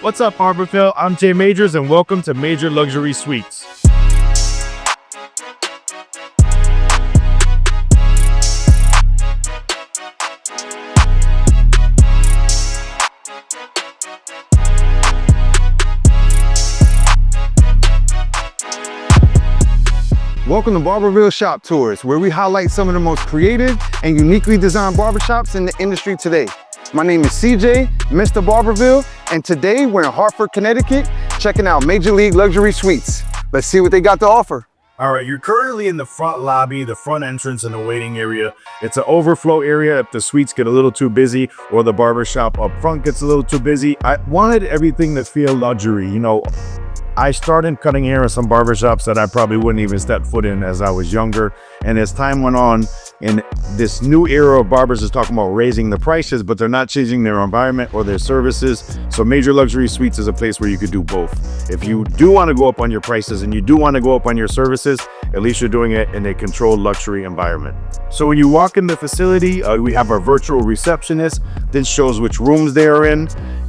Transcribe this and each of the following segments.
What's up, Barberville? I'm Jay Majors, and welcome to Major Luxury Suites. Welcome to Barberville Shop Tours, where we highlight some of the most creative and uniquely designed barbershops in the industry today. My name is CJ, Mr. Barberville, and today we're in Hartford, Connecticut, checking out Major League Luxury Suites. Let's see what they got to offer. All right, you're currently in the front lobby, the front entrance and the waiting area. It's an overflow area if the suites get a little too busy or the barbershop up front gets a little too busy. I wanted everything to feel luxury. You know, I started cutting hair in some barbershops that I probably wouldn't even step foot in as I was younger. And as time went on, in this new era of barbers is talking about raising the prices, but they're not changing their environment or their services. So Major Luxury Suites is a place where you could do both. If you do want to go up on your prices and you do want to go up on your services, at least you're doing it in a controlled luxury environment. So when you walk in the facility, we have our virtual receptionist. This shows which rooms they are in.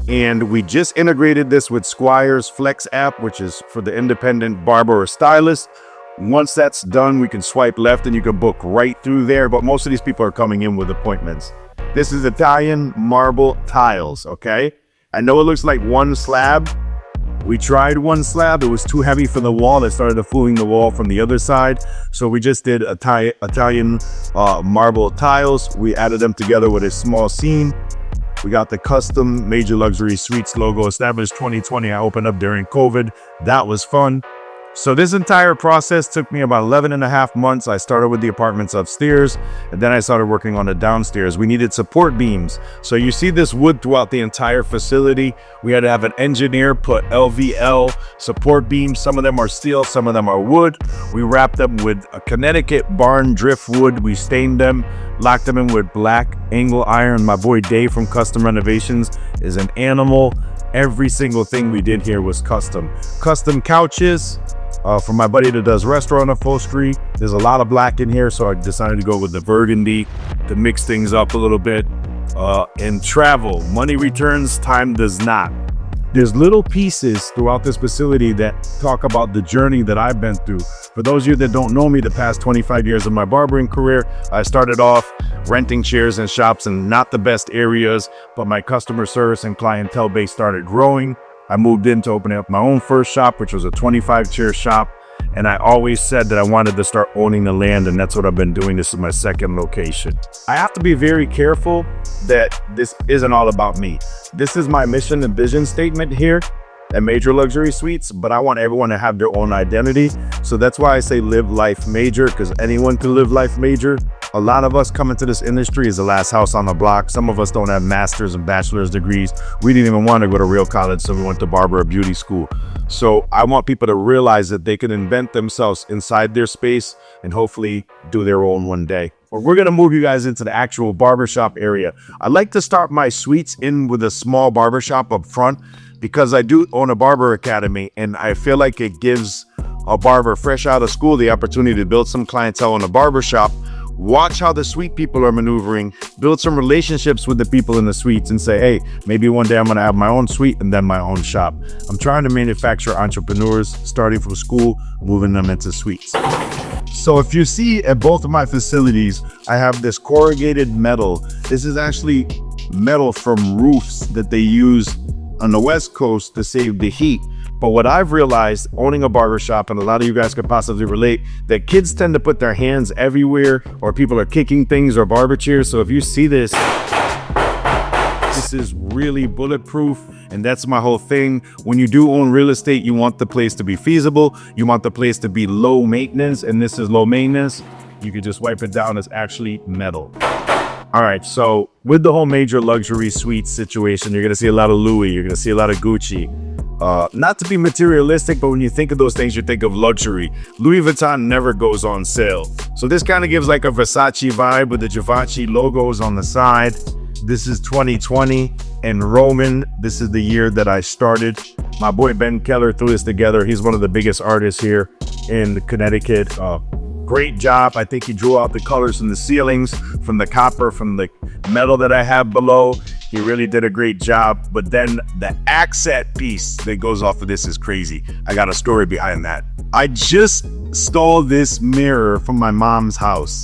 And we just integrated this with Squire's Flex app, which is for the independent barber or stylist. Once that's done, we can swipe left and you can book right through there. But most of these people are coming in with appointments. This is Italian marble tiles, okay? I know it looks like one slab. We tried one slab. It was too heavy for the wall. It started fooling the wall from the other side. So we just did Italian marble tiles. We added them together with a small seam. We got the custom Major Luxury Suites logo, established 2020. I opened up during COVID. That was fun. So this entire process took me about 11 and a half months. I started with the apartments upstairs, and then I started working on the downstairs. We needed support beams. So you see this wood throughout the entire facility. We had to have an engineer put LVL support beams. Some of them are steel, some of them are wood. We wrapped them with a Connecticut barn driftwood. We stained them, locked them in with black angle iron. My boy Dave from Custom Renovations is an animal. Every single thing we did here was custom. Custom couches. For my buddy that does restaurant upholstery, there's a lot of black in here, so I decided to go with the burgundy to mix things up a little bit. And travel, money returns, time does not. There's little pieces throughout this facility that talk about the journey that I've been through. For those of you that don't know me, the past 25 years of my barbering career, I started off renting chairs in shops in not the best areas, but my customer service and clientele base started growing. I moved in to open up my own first shop, which was a 25-chair shop. And I always said that I wanted to start owning the land, and that's what I've been doing. This is my second location. I have to be very careful that this isn't all about me. This is my mission and vision statement here at Major Luxury Suites, but I want everyone to have their own identity. So that's why I say live life major, because anyone can live life major. A lot of us coming to this industry is the last house on the block. Some of us don't have master's and bachelor's degrees. We didn't even want to go to real college, so we went to Barber or beauty school. So I want people to realize that they can invent themselves inside their space and hopefully do their own one day. But we're going to move you guys into the actual barbershop area. I like to start my suites in with a small barbershop up front because I do own a barber academy, and I feel like it gives a barber fresh out of school the opportunity to build some clientele in a barbershop. Watch how the suite people are maneuvering, build some relationships with the people in the suites and say, hey, maybe one day I'm going to have my own suite and then my own shop. I'm trying to manufacture entrepreneurs starting from school, moving them into suites. So if you see at both of my facilities, I have this corrugated metal. This is actually metal from roofs that they use on the West Coast to save the heat. But what I've realized owning a barbershop, and a lot of you guys could possibly relate, that kids tend to put their hands everywhere, or people are kicking things or barber chairs. So if you see this, this is really bulletproof. And that's my whole thing. When you do own real estate, you want the place to be feasible. You want the place to be low maintenance, and this is low maintenance. You can just wipe it down. It's actually metal. All right, so with the whole Major Luxury Suite situation, you're gonna see a lot of Louis, you're gonna see a lot of Gucci. Not to be materialistic, but when you think of those things, you think of luxury. Louis Vuitton never goes on sale. So this kind of gives like a Versace vibe with the Givenchy logos on the side. This is 2020 and Roman. This is the year that I started. My boy Ben Keller threw this together. He's one of the biggest artists here in Connecticut. Great job. I think he drew out the colors from the ceilings, from the copper, from the metal that I have below. He really did a great job. But then the accent piece that goes off of this is crazy. I got a story behind that. I just stole this mirror from my mom's house.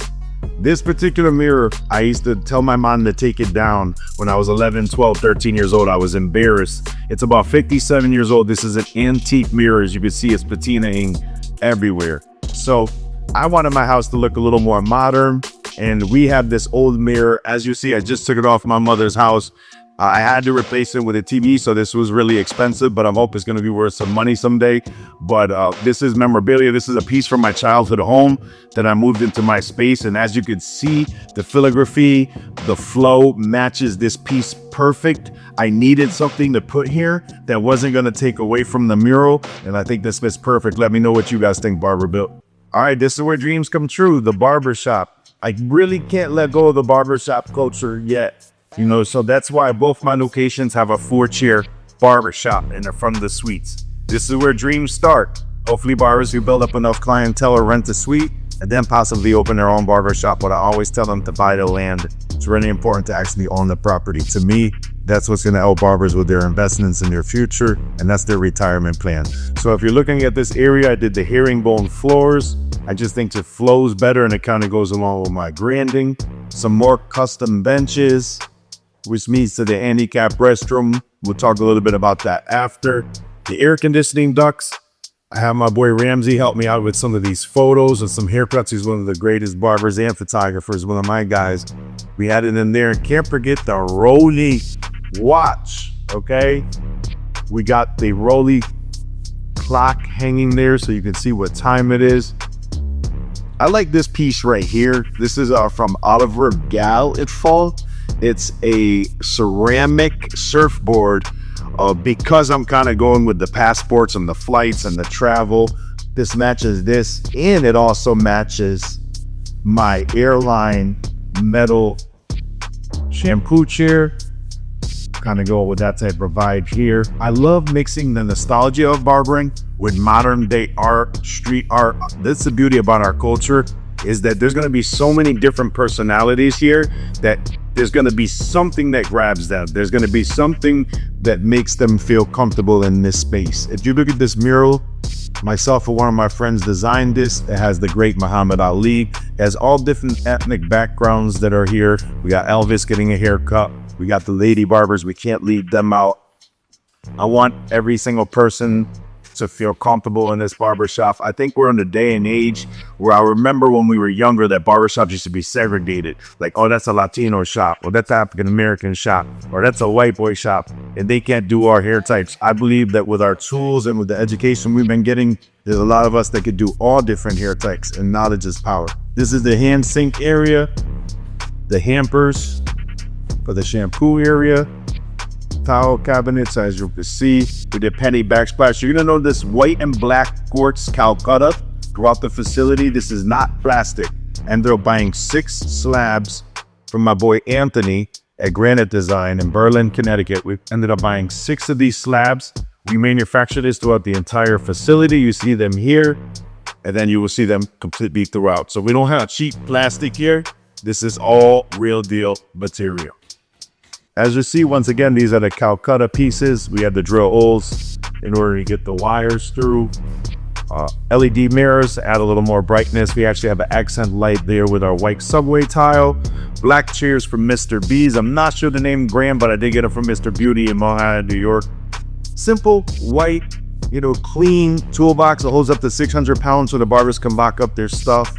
This particular mirror, I used to tell my mom to take it down when I was 11, 12, 13 years old. I was embarrassed. It's about 57 years old. This is an antique mirror. As you can see, it's patinaing everywhere. So I wanted my house to look a little more modern. And we have this old mirror. As you see, I just took it off my mother's house. I had to replace it with a TV, so this was really expensive, but I hope it's going to be worth some money someday. But this is memorabilia. This is a piece from my childhood home that I moved into my space. And as you can see, the filigraphy, the flow matches this piece perfect. I needed something to put here that wasn't going to take away from the mural. And I think this fits perfect. Let me know what you guys think, Barberville. All right, this is where dreams come true, the barbershop. I really can't let go of the barbershop culture yet. You know, so that's why both my locations have a 4-chair barbershop in the front of the suites. This is where dreams start. Hopefully barbers who build up enough clientele or rent a suite and then possibly open their own barbershop. But I always tell them to buy the land. It's really important to actually own the property. To me, that's what's going to help barbers with their investments in their future, and that's their retirement plan. So if you're looking at this area, I did the herringbone floors. I just think it flows better and it kind of goes along with my branding. Some more custom benches, which means to the handicap restroom. We'll talk a little bit about that after. The air conditioning ducts. I have my boy Ramsey help me out with some of these photos and some haircuts. He's one of the greatest barbers and photographers, one of my guys. We had it in there. Can't forget the Rolly watch, okay? We got the Rolly clock hanging there so you can see what time it is. I like this piece right here. This is from Oliver Gal at Fault. It's a ceramic surfboard. Because I'm kind of going with the passports and the flights and the travel, this matches this, and it also matches my airline metal shampoo chair. Kind of go with that type of vibe here. I love mixing the nostalgia of barbering with modern day art, street art. That's the beauty about our culture, is that there's going to be so many different personalities here that there's going to be something that grabs them. There's going to be something that makes them feel comfortable in this space. If you look at this mural, myself and one of my friends designed this. It has the great Muhammad Ali. It has all different ethnic backgrounds that are here. We got Elvis getting a haircut. We got the lady barbers. We can't leave them out. I want every single person to feel comfortable in this barbershop. I think we're in a day and age where I remember when we were younger that barbershops used to be segregated. Like, oh, that's a Latino shop, or that's an African-American shop, or that's a white boy shop, and they can't do our hair types. I believe that with our tools and with the education we've been getting, there's a lot of us that could do all different hair types, and knowledge is power. This is the hand sink area, the hampers for the shampoo area, towel cabinets, as you can see, with the penny backsplash. You're gonna know this white and black quartz Calcutta throughout the facility. This is not plastic. And they're buying 6 slabs from my boy Anthony at Granite Design in Berlin, Connecticut. We ended up buying 6 of these slabs. We manufacture this throughout the entire facility. You see them here, and then you will see them completely throughout. So we don't have cheap plastic here. This is all real deal material. As you see, once again, these are the Calcutta pieces. We have the drill holes in order to get the wires through. LED mirrors add a little more brightness. We actually have an accent light there with our white subway tile. Black chairs from Mr. B's. I'm not sure the name brand, but I did get it from Mr. Beauty in Manhattan, New York. Simple, white, clean toolbox that holds up to 600 pounds so the barbers can lock up their stuff.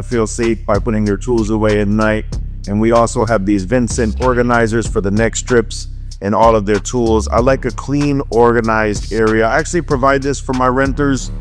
Feel safe by putting their tools away at night. And we also have these Vincent organizers for the neck strips and all of their tools. I like a clean, organized area. I actually provide this for my renters.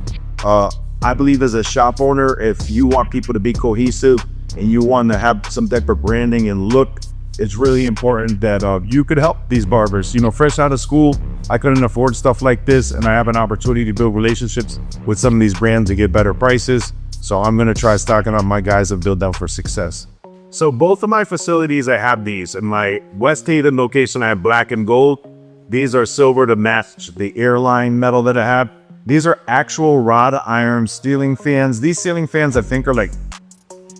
I believe as a shop owner, if you want people to be cohesive and you want to have some type of branding and look, it's really important that you could help these barbers. Fresh out of school, I couldn't afford stuff like this, and I have an opportunity to build relationships with some of these brands to get better prices. So I'm gonna try stocking up my guys and build them for success. So both of my facilities, I have these. In my West Haven location, I have black and gold. These are silver to match the airline metal that I have. These are actual wrought iron ceiling fans. These ceiling fans, I think, are like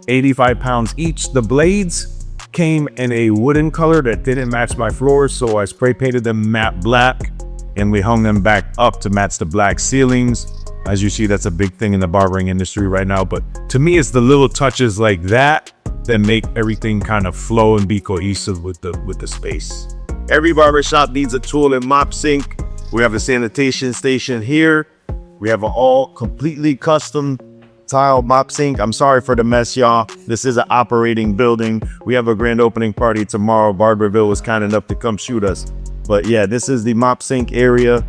85 pounds each. The blades came in a wooden color that didn't match my floors, so I spray painted them matte black, and we hung them back up to match the black ceilings. As you see, that's a big thing in the barbering industry right now, but to me, it's the little touches like that that make everything kind of flow and be cohesive with the space. Every barbershop needs a tool and mop sink. We have a sanitation station here. We have an all completely custom tile mop sink. I'm sorry for the mess, y'all. This is an operating building. We have a grand opening party tomorrow. Barberville was kind enough to come shoot us. But yeah, this is the mop sink area.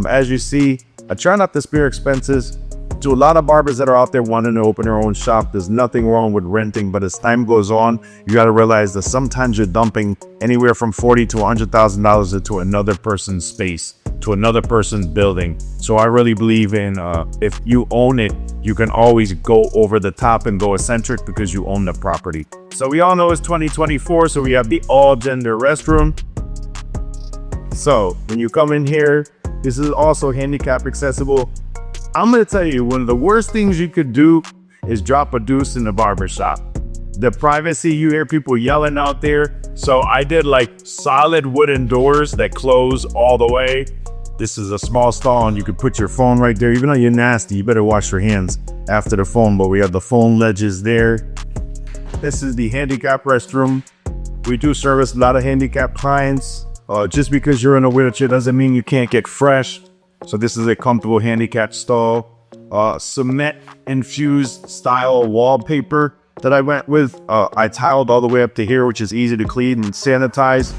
As you see, I try not to spare expenses. To a lot of barbers that are out there wanting to open their own shop, there's nothing wrong with renting, but as time goes on, you got to realize that sometimes you're dumping anywhere from $40,000 to $100,000 into another person's space, to another person's building. So I really believe in if you own it, you can always go over the top and go eccentric because you own the property. So we all know it's 2024, so we have the all-gender restroom. So when you come in here, this is also handicap accessible. I'm gonna tell you, one of the worst things you could do is drop a deuce in the barbershop. The privacy, you hear people yelling out there. So I did like solid wooden doors that close all the way. This is a small stall and you could put your phone right there. Even though you're nasty, you better wash your hands after the phone, but we have the phone ledges there. This is the handicap restroom. We do service a lot of handicap clients. Just because you're in a wheelchair doesn't mean you can't get fresh. So this is a comfortable handicap stall. Cement infused style wallpaper that I went with. I tiled all the way up to here, which is easy to clean and sanitize.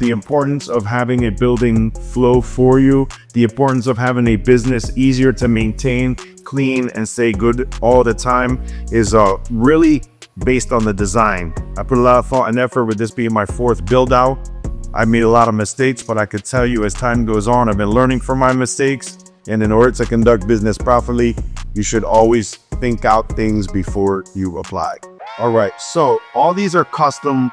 The importance of having a building flow for you. The importance of having a business easier to maintain, clean, and stay good all the time is really based on the design. I put a lot of thought and effort with this being my 4th build out. I made a lot of mistakes, but I could tell you as time goes on, I've been learning from my mistakes. And in order to conduct business properly, you should always think out things before you apply. All right, so all these are custom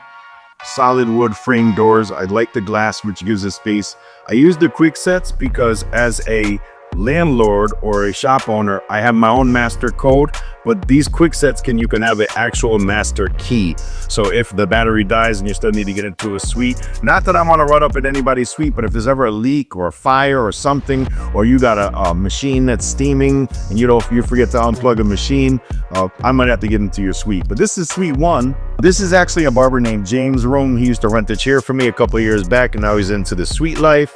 solid wood frame doors. I like the glass, which gives it space. I use the quick sets because as a landlord or a shop owner, I have my own master code, but these quick sets you can have an actual master key. So if the battery dies and you still need to get into a suite, not that I want to run up at anybody's suite, but if there's ever a leak or a fire or something, or you got a machine that's steaming and you forget to unplug a machine, I might have to get into your suite. But this is suite 1. This is actually a barber named James' room. He used to rent a chair for me a couple years back, and now he's into the suite life.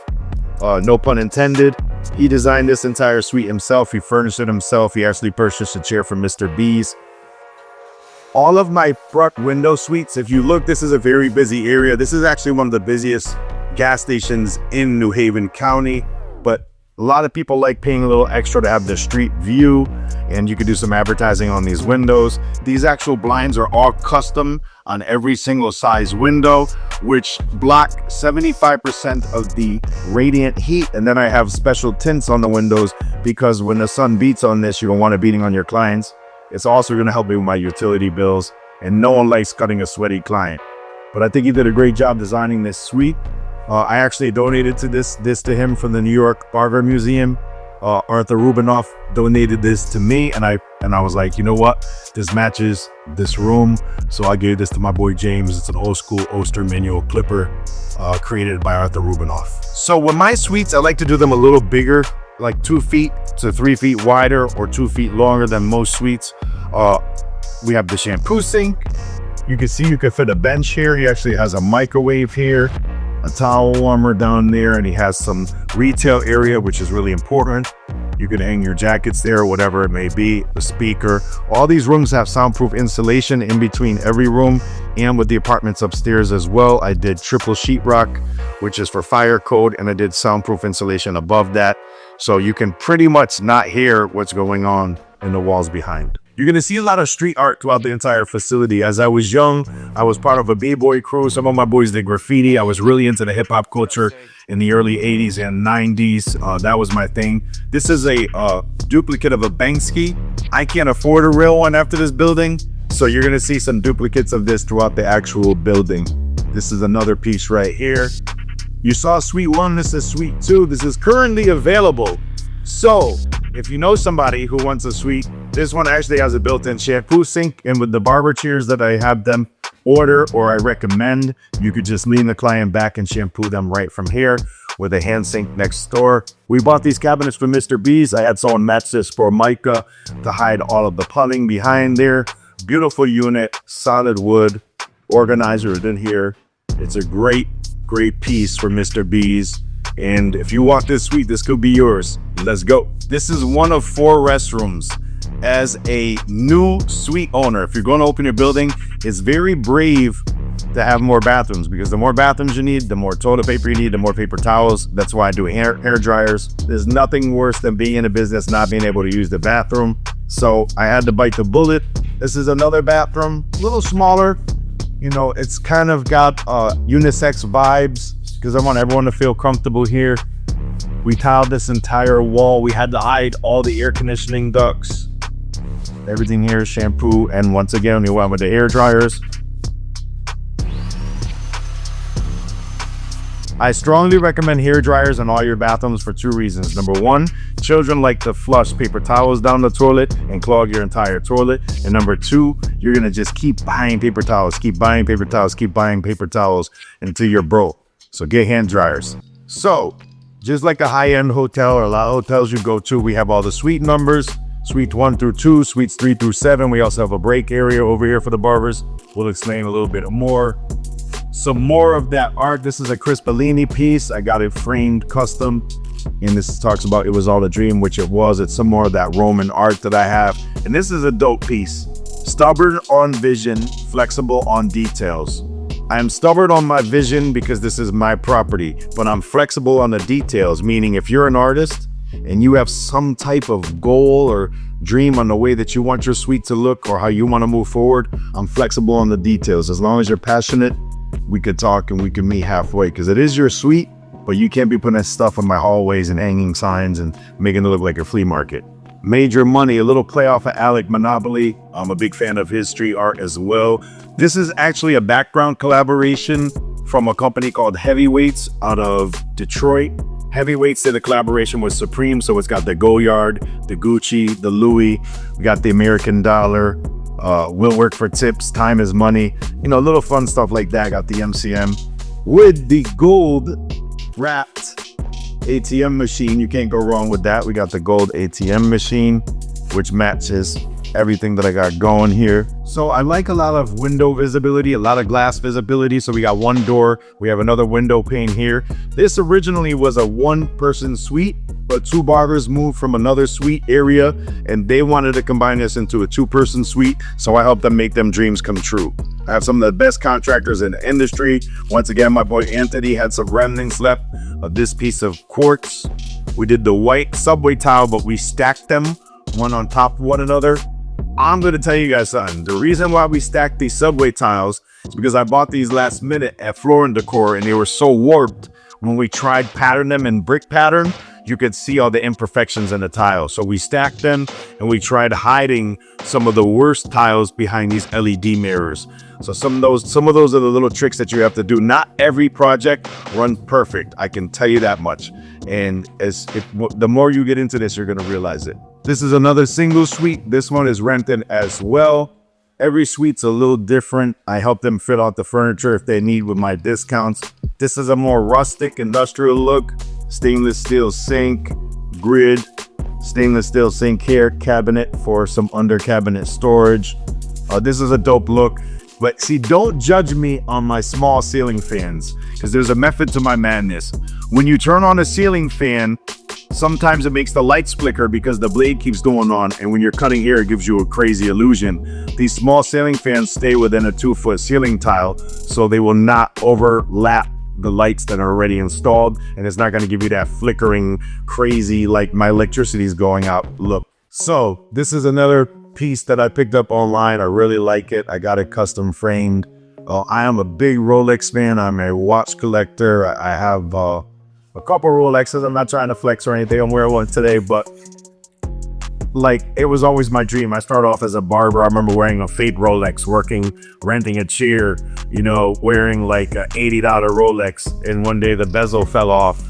No pun intended. He designed this entire suite himself. He furnished it himself. He actually purchased a chair from Mr. B's. All of my front window suites, if you look, this is a very busy area. This is actually one of the busiest gas stations in New Haven County, but a lot of people like paying a little extra to have the street view, and you could do some advertising on these windows. These actual blinds are all custom on every single size window, which block 75% of the radiant heat. And then I have special tints on the windows because when the sun beats on this, you don't want it beating on your clients. It's also going to help me with my utility bills, and no one likes cutting a sweaty client. But I think he did a great job designing this suite. I actually donated this to him from the New York Barber Museum. Arthur Rubinoff donated this to me, and I was like, you know what? This matches this room. So I gave this to my boy James. It's an old school Oster manual clipper created by Arthur Rubinoff. So with my suites, I like to do them a little bigger, like 2 feet to 3 feet wider or 2 feet longer than most suites. We have the shampoo sink. You can see you can fit a bench here. He actually has a microwave here, a towel warmer down there, and he has some retail area, which is really important. You can hang your jackets there, whatever it may be, the speaker. All these rooms have soundproof insulation in between every room, and with the apartments upstairs as well. I did triple sheetrock, which is for fire code, and I did soundproof insulation above that. So you can pretty much not hear what's going on in the walls behind. You're going to see a lot of street art throughout the entire facility. As I was young, I was part of a b-boy crew. Some of my boys did graffiti. I was really into the hip-hop culture in the early 80s and 90s. That was my thing. This is a duplicate of a Banksy. I can't afford a real one after this building, so you're going to see some duplicates of this throughout the actual building. This is another piece right here. You saw suite 1. This is suite 2. This is currently available. So if you know somebody who wants a suite, this one actually has a built-in shampoo sink, and with the barber chairs that I have them order, or I recommend, you could just lean the client back and shampoo them right from here with a hand sink next door. We bought these cabinets from Mr. B's. I had someone match this for Micah to hide all of the plumbing behind there. Beautiful unit, solid wood, organizer is in here. It's a great piece for Mr. B's. And if you want this suite, this could be yours. Let's go. This is one of 4 restrooms. As a new suite owner, if you're going to open your building, it's very brave to have more bathrooms, because the more bathrooms you need, the more toilet paper you need, the more paper towels. That's why I do hair dryers. There's nothing worse than being in a business not being able to use the bathroom. So I had to bite the bullet. This is another bathroom, a little smaller. You know, it's kind of got unisex vibes because I want everyone to feel comfortable here. We tiled this entire wall. We had to hide all the air conditioning ducts. Everything here is shampoo, and once again, we went with the hair dryers. I strongly recommend hair dryers in all your bathrooms for 2 reasons. Number 1, children like to flush paper towels down the toilet and clog your entire toilet. And number 2, you're gonna just keep buying paper towels, keep buying paper towels, keep buying paper towels until you're broke. So get hand dryers. So, just like a high-end hotel or a lot of hotels you go to, we have all the suite numbers, suite 1 through 2, suites 3 through 7. We also have a break area over here for the barbers. We'll explain a little bit more. Some more of that art. This is a Chris Bellini piece. I got it framed custom. And this talks about it was all a dream, which it was. It's some more of that Roman art that I have. And this is a dope piece. Stubborn on vision, flexible on details. I am stubborn on my vision because this is my property, but I'm flexible on the details, meaning if you're an artist and you have some type of goal or dream on the way that you want your suite to look or how you want to move forward, I'm flexible on the details. As long as you're passionate, we could talk and we could meet halfway, because it is your suite, but you can't be putting that stuff in my hallways and hanging signs and making it look like a flea market. Major Money, a little play off of Alec Monopoly. I'm a big fan of his street art as well. This is actually a background collaboration from a company called Heavyweights out of Detroit. Heavyweights did a collaboration with Supreme, so it's got the Goyard, the Gucci, the Louis. We got the American Dollar. Will work for tips, time is money. You know, little fun stuff like that. Got the MCM with the gold wrapped ATM machine. You can't go wrong with that. We got the gold ATM machine, which matches everything that I got going here. So I like a lot of window visibility, a lot of glass visibility. So we got one door, we have another window pane here. This originally was a 1-person suite, but 2 barbers moved from another suite area and they wanted to combine this into a 2-person suite. So I helped them make them dreams come true. I have some of the best contractors in the industry. Once again, my boy Anthony had some remnants left of this piece of quartz. We did the white subway tile, but we stacked them one on top of one another. I'm going to tell you guys something. The reason why we stacked these subway tiles is because I bought these last minute at Floor & Decor and they were so warped. When we tried pattern them in brick pattern, you could see all the imperfections in the tile. So we stacked them and we tried hiding some of the worst tiles behind these LED mirrors. So some of those are the little tricks that you have to do. Not every project runs perfect. I can tell you that much. And the more you get into this, you're going to realize it. This is another single suite. This one is rented as well. Every suite's a little different. I help them fit out the furniture if they need with my discounts. This is a more rustic industrial look. Stainless steel sink, grid, stainless steel sink here, cabinet for some under cabinet storage. This is a dope look. But see, don't judge me on my small ceiling fans, because there's a method to my madness. When you turn on a ceiling fan, sometimes it makes the lights flicker because the blade keeps going on, and when you're cutting hair, it gives you a crazy illusion. These small ceiling fans stay within a 2-foot ceiling tile, so they will not overlap the lights that are already installed, and it's not going to give you that flickering, crazy, like my electricity is going out look. So this is another piece that I picked up online. I really like it. I got it custom framed. I am a big Rolex fan. I'm a watch collector. I have a couple Rolexes. I'm not trying to flex or anything. I'm wearing one today, but like, it was always my dream. I started off as a barber. I remember wearing a fake Rolex, renting a chair, you know, wearing like a $80 Rolex. And one day the bezel fell off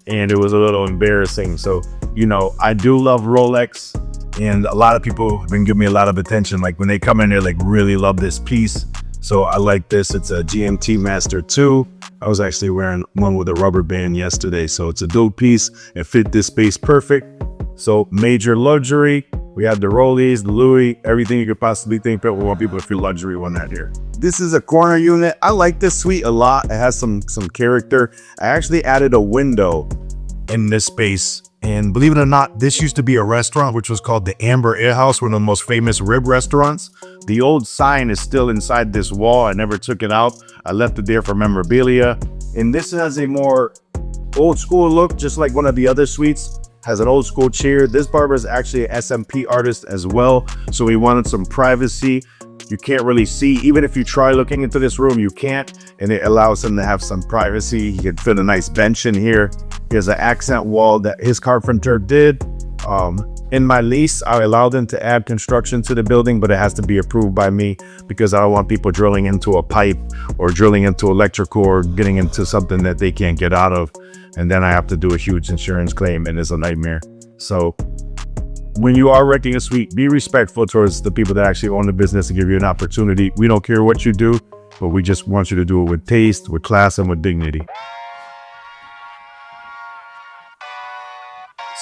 and it was a little embarrassing. So, you know, I do love Rolex. And a lot of people have been giving me a lot of attention. Like when they come in, they're like, really love this piece. So I like this. It's a GMT Master 2. I was actually wearing one with a rubber band yesterday. So it's a dope piece. It fit this space perfect. So major luxury. We have the Rollies, the Louis, everything you could possibly think of. We want people to feel luxury on that here. This is a corner unit. I like this suite a lot. It has some character. I actually added a window in this space. And believe it or not, this used to be a restaurant, which was called the Amber Ale House, one of the most famous rib restaurants. The old sign is still inside this wall. I never took it out. I left it there for memorabilia. And this has a more old school look, just like one of the other suites. Has an old school chair. This barber is actually an SMP artist as well. So we wanted some privacy. You can't really see. Even if you try looking into this room, you can't. And it allows him to have some privacy. He can fit a nice bench in here. He has an accent wall that his carpenter did. In my lease, I allowed them to add construction to the building, but it has to be approved by me because I don't want people drilling into a pipe or drilling into electrical or getting into something that they can't get out of. And then I have to do a huge insurance claim, and it's a nightmare. So when you are renting a suite, be respectful towards the people that actually own the business and give you an opportunity. We don't care what you do, but we just want you to do it with taste, with class, and with dignity.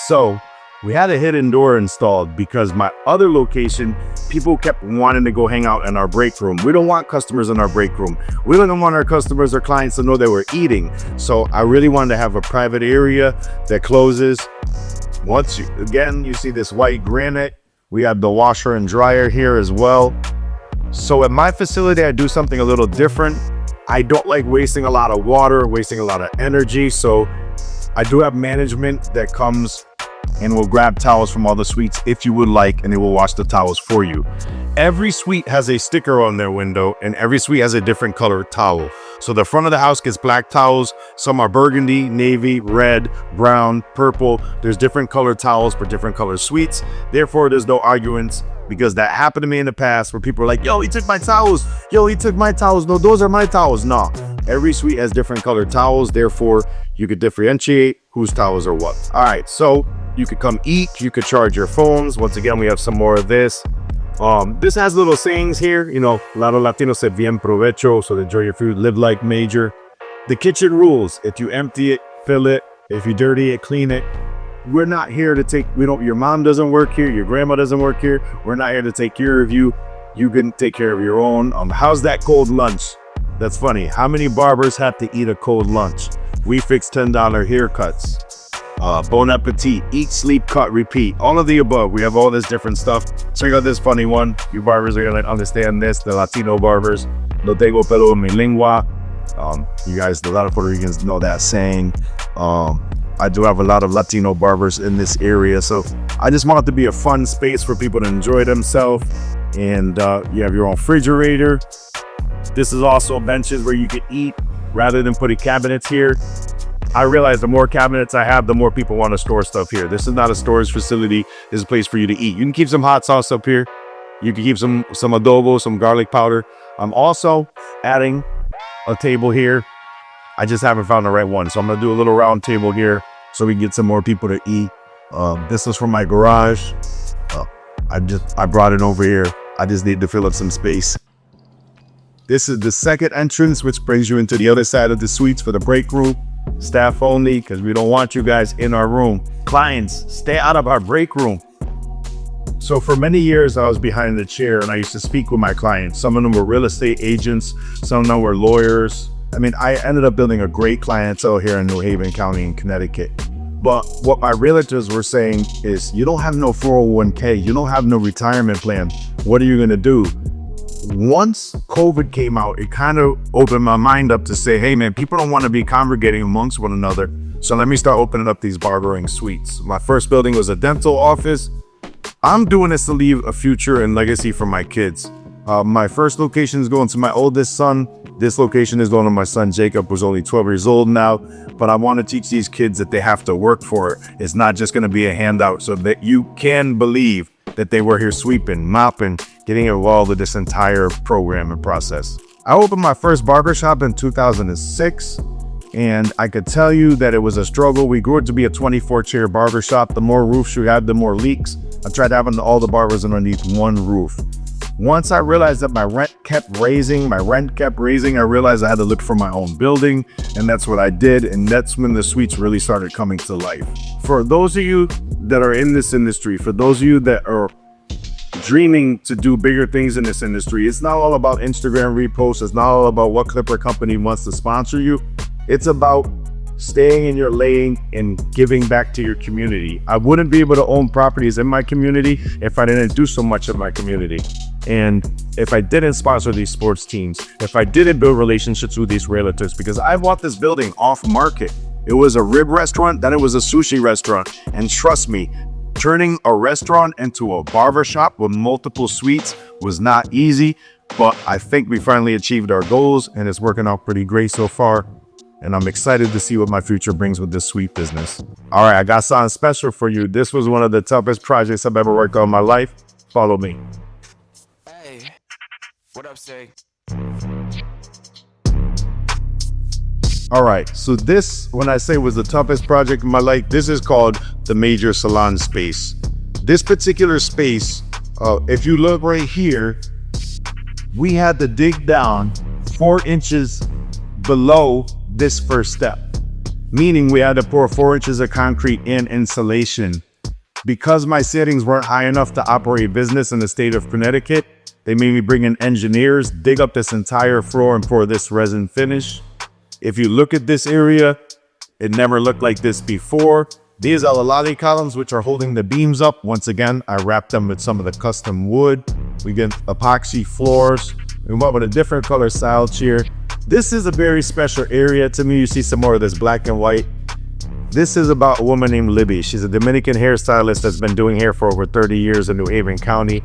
So we had a hidden door installed because my other location, people kept wanting to go hang out in our break room. We don't want customers in our break room. We don't want our customers or clients to know that we're eating. So I really wanted to have a private area that closes. Once you see this white granite, we have the washer and dryer here as well. So at my facility, I do something a little different. I don't like wasting a lot of water, wasting a lot of energy. So I do have management that comes and will grab towels from all the suites if you would like, and they will wash the towels for you. Every suite has a sticker on their window, and every suite has a different color towel. So the front of the house gets black towels. Some are burgundy, navy, red, brown, purple. There's different color towels for different color suites. Therefore, there's no arguments, because that happened to me in the past where people are like, yo, he took my towels. Yo, he took my towels. No, those are my towels. No, every suite has different colored towels. Therefore, you could differentiate whose towels are what. All right, so you could come eat. You could charge your phones. Once again, we have some more of this. This has little sayings here. You know, a lot of Latinos say bien provecho, so enjoy your food, live like major. The kitchen rules: if you empty it, fill it. If you dirty it, clean it. We're not here to take, your mom doesn't work here, your grandma doesn't work here. We're not here to take care of you. You can take care of your own. How's that cold lunch? That's funny. How many barbers have to eat a cold lunch? We fix $10 haircuts. Bon appetit, eat, sleep, cut, repeat. All of the above. We have all this different stuff. Check out this funny one. You barbers are gonna understand this. The Latino barbers. No tengo pelo en mi lengua. You guys, a lot of Puerto Ricans know that saying. I do have a lot of Latino barbers in this area, so I just want it to be a fun space for people to enjoy themselves. And you have your own refrigerator. This is also benches where you can eat rather than putting cabinets here. I realize the more cabinets I have, the more people want to store stuff here. This is not a storage facility. This is a place for you to eat. You can keep some hot sauce up here. You can keep some adobo, some garlic powder. I'm also adding a table here. I just haven't found the right one. So I'm going to do a little round table here so we can get some more people to eat. This is from my garage. I brought it over here. I just need to fill up some space. This is the second entrance, which brings you into the other side of the suites for the break room. Staff only, because we don't want you guys in our room. Clients, stay out of our break room. So for many years, I was behind the chair and I used to speak with my clients. Some of them were real estate agents. Some of them were lawyers. I mean, I ended up building a great clientele here in New Haven County in Connecticut. But what my realtors were saying is, you don't have no 401k. You don't have no retirement plan. What are you going to do? Once COVID came out, it kind of opened my mind up to say, hey man, people don't want to be congregating amongst one another. So let me start opening up these barbering suites. My first building was a dental office. I'm doing this to leave a future and legacy for my kids. My first location is going to my oldest son. This location is going to my son, Jacob, who's only 12 years old now. But I want to teach these kids that they have to work for it. It's not just going to be a handout, so that you can believe that they were here sweeping, mopping, getting involved with this entire program and process. I opened my first barbershop in 2006, and I could tell you that it was a struggle. We grew it to be a 24-chair barbershop. The more roofs you had, the more leaks. I tried having all the barbers underneath one roof. Once I realized that my rent kept raising, I realized I had to look for my own building, and that's what I did, and that's when the suites really started coming to life. For those of you that are in this industry, for those of you that are dreaming to do bigger things in this industry, it's not all about Instagram reposts, it's not all about what clipper company wants to sponsor you. It's about staying in your lane and giving back to your community. I wouldn't be able to own properties in my community if I didn't do so much in my community. And if I didn't sponsor these sports teams, if I didn't build relationships with these realtors, because I bought this building off market. It was a rib restaurant, then it was a sushi restaurant. And trust me, turning a restaurant into a barbershop with multiple suites was not easy, but I think we finally achieved our goals and it's working out pretty great so far. And I'm excited to see what my future brings with this suite business. All right, I got something special for you. This was one of the toughest projects I've ever worked on in my life. Follow me. Hey, what up, Say? All right, so this, when I say was the toughest project in my life, this is called the major salon space. This particular space, if you look right here, we had to dig down 4 inches below this first step, meaning we had to pour 4 inches of concrete in insulation. Because my ceilings weren't high enough to operate business in the state of Connecticut, they made me bring in engineers, dig up this entire floor and pour this resin finish. If you look at this area, it never looked like this before. These are the lolly columns which are holding the beams up. Once again, I wrapped them with some of the custom wood. We get epoxy floors. We went with a different color style chair. This is a very special area to me. You see some more of this black and white. This is about a woman named Libby. She's a Dominican hairstylist that's been doing hair for over 30 years in New Haven County.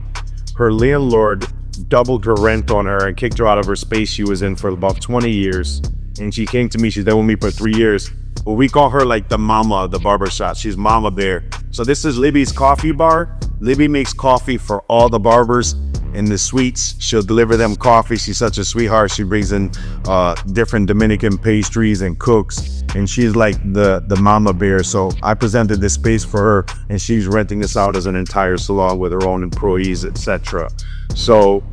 Her landlord doubled her rent on her and kicked her out of her space she was in for about 20 years. And she came to me, she's been with me for 3 years. But we call her like the mama of the barbershop. She's Mama Bear. So this is Libby's coffee bar. Libby makes coffee for all the barbers in the suites. She'll deliver them coffee. She's such a sweetheart. She brings in different Dominican pastries and cooks. And she's like the Mama Bear. So I presented this space for her and she's renting this out as an entire salon with her own employees, etc. So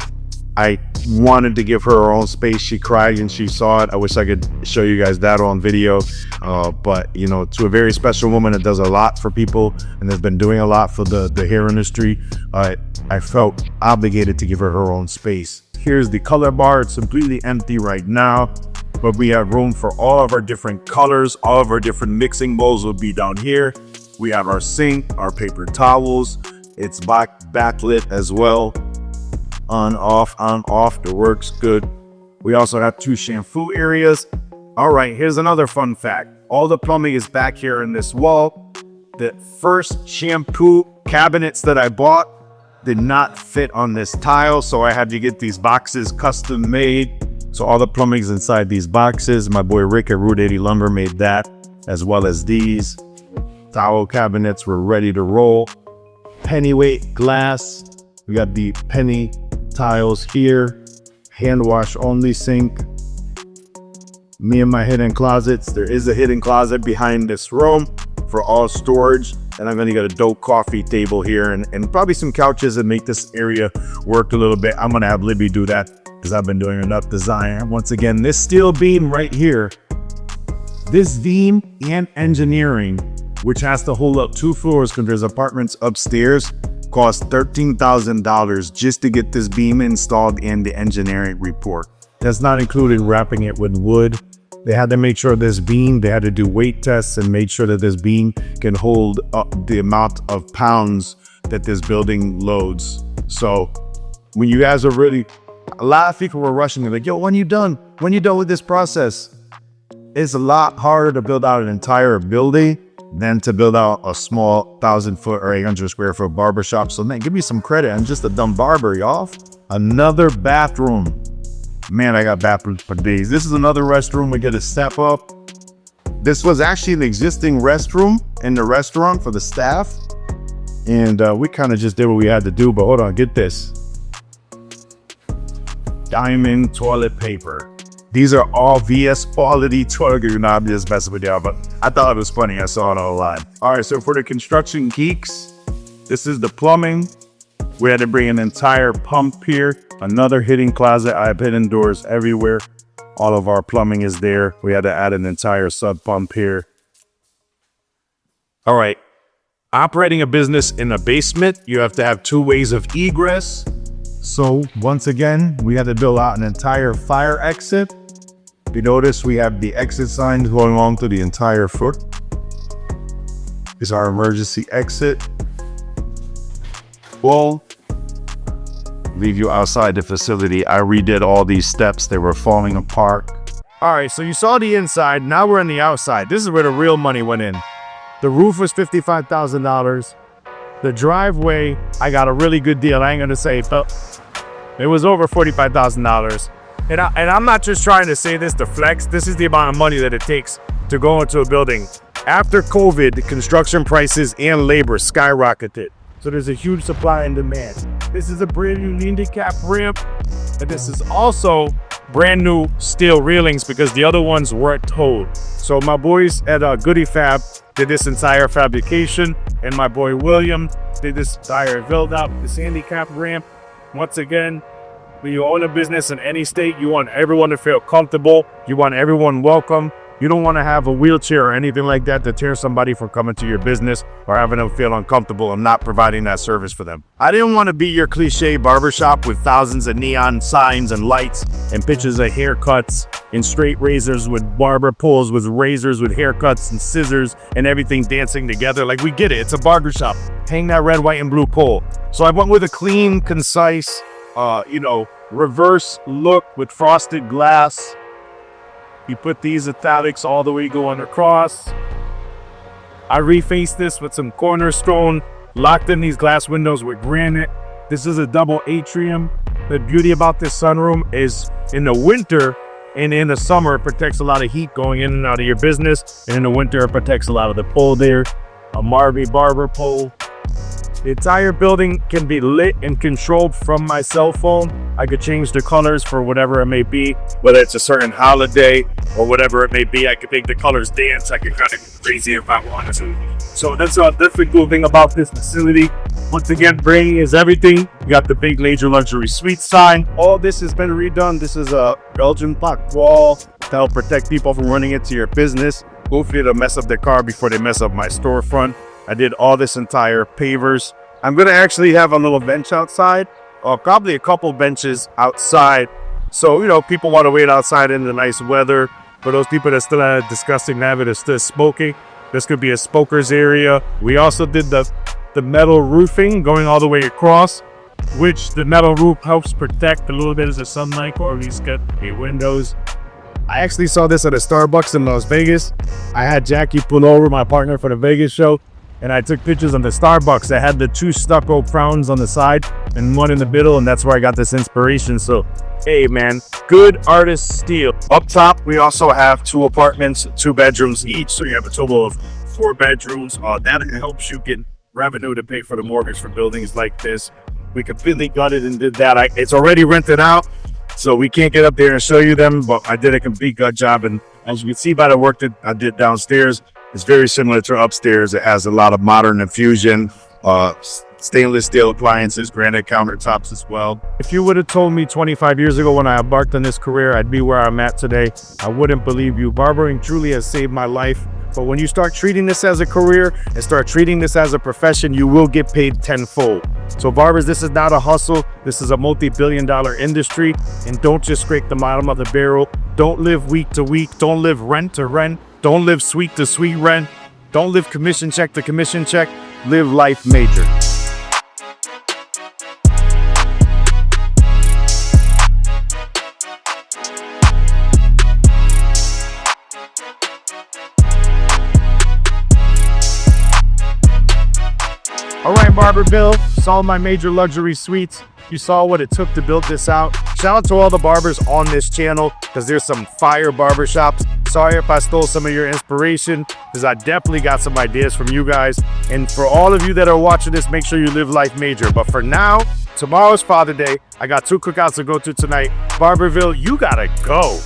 I wanted to give her her own space. She cried and she saw it. I wish I could show you guys that on video. But, you know, to a very special woman that does a lot for people and has been doing a lot for the hair industry, I felt obligated to give her her own space. Here's the color bar. It's completely empty right now, but we have room for all of our different colors. All of our different mixing bowls will be down here. We have our sink, our paper towels. It's backlit as well. On, off, it works good. We also have 2 shampoo areas. All right, here's another fun fact. All the plumbing is back here in this wall. The first shampoo cabinets that I bought did not fit on this tile, so I had to get these boxes custom made. So all the plumbing's inside these boxes. My boy Rick at Route 80 Lumber made that, as well as these. Towel cabinets were ready to roll. Pennyweight glass. We got the penny tiles here, hand wash only sink. Me and my hidden closets. There is a hidden closet behind this room for all storage. And I'm gonna get a dope coffee table here and probably some couches that make this area work a little bit. I'm gonna have Libby do that because I've been doing enough design. Once again, this steel beam right here, this beam and engineering, which has to hold up 2 floors because there's apartments upstairs, cost $13,000 just to get this beam installed in the engineering report. That's not included wrapping it with wood. They had to make sure this beam, they had to do weight tests and make sure that this beam can hold up the amount of pounds that this building loads. So when you guys are really, a lot of people were rushing. They're like, yo, when you done? When you done with this process? It's a lot harder to build out an entire building than to build out a small 1,000-foot or 800-square-foot barbershop. So man, give me some credit. I'm just a dumb barber, y'all. Another bathroom. Man, I got bathrooms for days. This is another restroom. We get a step up. This was actually an existing restroom in the restaurant for the staff. And we kind of just did what we had to do. But hold on, get this. Diamond toilet paper. These are all VS quality toilet paper. I'm just messing with y'all, but I thought it was funny. I saw it online. All right, so for the construction geeks, this is the plumbing. We had to bring an entire pump here, another hidden closet. I have hidden doors everywhere. All of our plumbing is there. We had to add an entire sub pump here. All right. Operating a business in a basement, you have to have 2 ways of egress. So once again, we had to build out an entire fire exit. If you notice, we have the exit signs going on through the entire foot. This is our emergency exit. Well, leave you outside the facility. I redid all these steps. They were falling apart. All right, so you saw the inside. Now we're on the outside. This is where the real money went in. The roof was $55,000. The driveway, I got a really good deal. I ain't gonna say it, but it was over $45,000. And I'm not just trying to say this to flex. This is the amount of money that it takes to go into a building. After COVID, construction prices and labor skyrocketed. So there's a huge supply and demand. This is a brand new handicap ramp. And this is also brand new steel railings because the other ones weren't towed. So my boys at Goody Fab did this entire fabrication, and my boy William did this entire build up, this handicap ramp. Once again, when you own a business in any state, you want everyone to feel comfortable. You want everyone welcome. You don't want to have a wheelchair or anything like that to tear somebody from coming to your business or having them feel uncomfortable and not providing that service for them. I didn't want to be your cliche barbershop with thousands of neon signs and lights and pictures of haircuts and straight razors with barber poles with razors with haircuts and scissors and everything dancing together. Like, we get it. It's a barbershop. Hang that red, white, and blue pole. So I went with a clean, concise, reverse look with frosted glass. You put these italics all the way going across. I refaced this with some cornerstone, locked in these glass windows with granite. This is a double atrium. The beauty about this sunroom is in the winter and in the summer, it protects a lot of heat going in and out of your business. And in the winter, it protects a lot of the pole there. A Marby Barber pole. The entire building can be lit and controlled from my cell phone. I could change the colors for whatever it may be, whether it's a certain holiday or whatever it may be. I could make the colors dance. I could kind of go crazy if I wanted to. So that's the cool thing about this facility. Once again, branding is everything. You got the big major luxury suite sign. All this has been redone. This is a Belgian block wall to help protect people from running into your business. Hopefully it'll mess up their car before they mess up my storefront. I did all this entire pavers. I'm gonna actually have a little bench outside, or probably a couple benches outside. So, people want to wait outside in the nice weather. For those people that still have a disgusting habit of still smoking, this could be a smoker's area. We also did the metal roofing going all the way across, which the metal roof helps protect a little bit of the sunlight, or at least get the windows. I actually saw this at a Starbucks in Las Vegas. I had Jackie pull over, my partner for the Vegas show, and I took pictures of the Starbucks that had the 2 stucco crowns on the side and one in the middle, and that's where I got this inspiration. So, hey man, good artist steel. Up top, we also have 2 apartments, 2 bedrooms each, so you have a total of 4 bedrooms. That helps you get revenue to pay for the mortgage for buildings like this. We completely gutted and did that. It's already rented out, so we can't get up there and show you them, but I did a complete gut job, and as you can see by the work that I did downstairs, it's very similar to upstairs. It has a lot of modern infusion, stainless steel appliances, granite countertops as well. If you would have told me 25 years ago when I embarked on this career, I'd be where I'm at today, I wouldn't believe you. Barbering truly has saved my life. But when you start treating this as a career and start treating this as a profession, you will get paid tenfold. So barbers, this is not a hustle. This is a multi-billion-dollar industry. And don't just scrape the bottom of the barrel. Don't live week to week. Don't live rent to rent. Don't live suite to suite rent. Don't live commission check to commission check. Live life major. All right, Barberville, saw my major luxury suites. You saw what it took to build this out. Shout out to all the barbers on this channel, because there's some fire barbershops. Sorry if I stole some of your inspiration, because I definitely got some ideas from you guys. And for all of you that are watching this, make sure you live life major. But for now, tomorrow's Father's Day. I got 2 cookouts to go to tonight. Barberville, you gotta go.